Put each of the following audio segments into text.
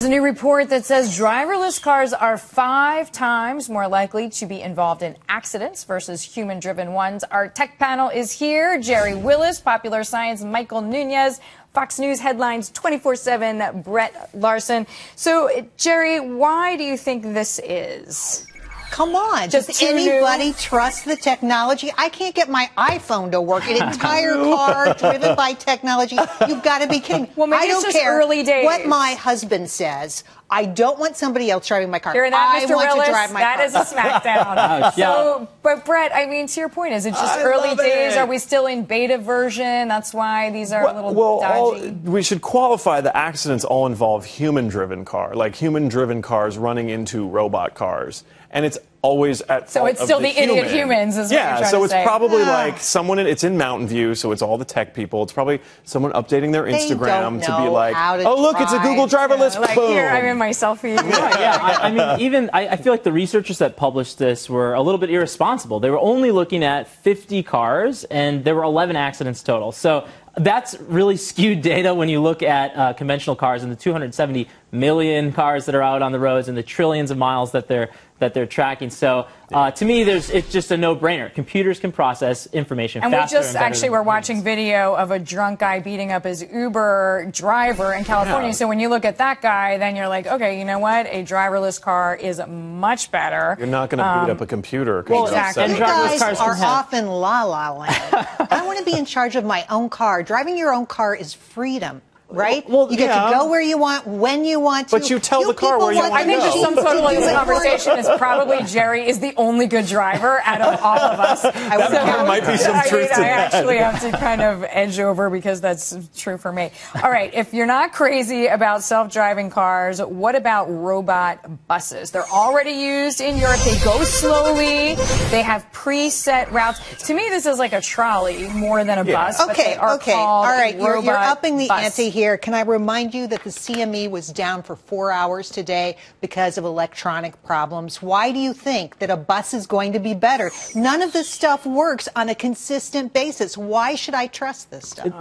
There's a new report that says driverless cars are 5 times more likely to be involved in accidents versus human-driven ones. Our tech panel is here. Gerri, Willis, Popular Science, Michael Nunez, Fox News Headlines 24/7, Brett Larson. So, Gerri, why do you think this is? Come on, does anybody trust the technology? I can't get my iPhone to work. An entire car driven by technology. You've got to be kidding. Well, maybe I don't it's just care early days. what my husband says. I don't want somebody else driving my car. Hearing that, I Mr. want Willis, to drive my car. that is a smackdown. So, but Brett, I mean, to your point, is it just early days? Are we still in beta version? That's why these are a little dodgy. We should qualify the accidents all involve human-driven human-driven cars running into robot cars. And it's always at fault So it's still of the idiot humans, is what you're trying to say. Yeah, so it's probably like someone, it's in Mountain View, so it's all the tech people. It's probably someone updating their Instagram to be like, oh, look, it's a Google Driverless. Like, boom. here, I'm in my selfie. I mean, I feel like the researchers that published this were a little bit irresponsible. They were only looking at 50 cars, and there were 11 accidents total. So that's really skewed data when you look at conventional cars and the 270 million cars that are out on the roads and the trillions of miles that they're tracking. So to me, it's just a no-brainer. Computers can process information faster. And we just actually were watching video of a drunk guy beating up his Uber driver in California. So when you look at that guy, then you're like, okay, you know what? A driverless car is much better. You're not going to beat up a computer. Well, exactly. You guys are off in la-la land. I want to be in charge of my own car. Driving your own car is freedom. Right? Well, you get to go where you want, when you want to. But you tell the car where you want to go. I think the sum total of this conversation is probably Gerri is the only good driver out of all of us. There might be some truth to that. I actually have to kind of edge over because that's true for me. All right, if you're not crazy about self-driving cars, what about robot buses? They're already used in Europe. They go slowly. They have preset routes. To me, this is like a trolley more than a bus. Okay, all right. You're upping the bus. ante here. Can I remind you that the CME was down for 4 hours today because of electronic problems? Why do you think that a bus is going to be better? None of this stuff works on a consistent basis. Why should I trust this stuff?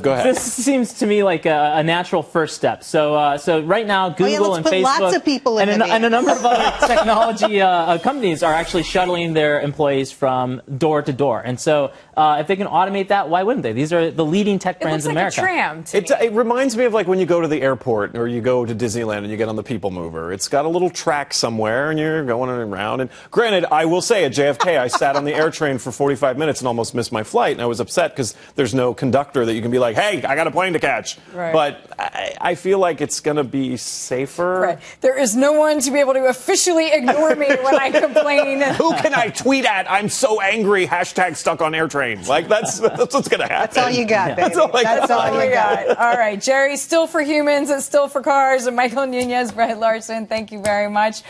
Go ahead. This seems to me like a natural first step. So right now, Google and Facebook lots of people in and a number of other technology companies are actually shuttling their employees from door to door. And so if they can automate that, why wouldn't they? These are the leading tech brands in America. It looks like a tram to me. It reminds me of like when you go to the airport or you go to Disneyland and you get on the People Mover. It's got a little track somewhere and you're going around. And granted, I will say at JFK, I sat on the air train for 45 minutes and almost missed my flight. And I was upset because there's no conductor that you can be like, hey, I got a plane to catch. Right. But I feel like it's going to be safer. Right. There is no one to be able to officially ignore me when I complain. Who can I tweet at? I'm so angry. Hashtag stuck on air train. Like, that's what's going to happen. That's all you got, baby. That's all you got. All right, Gerri, still for humans, it's still for cars. And Michael Nunez, Brett Larson, thank you very much.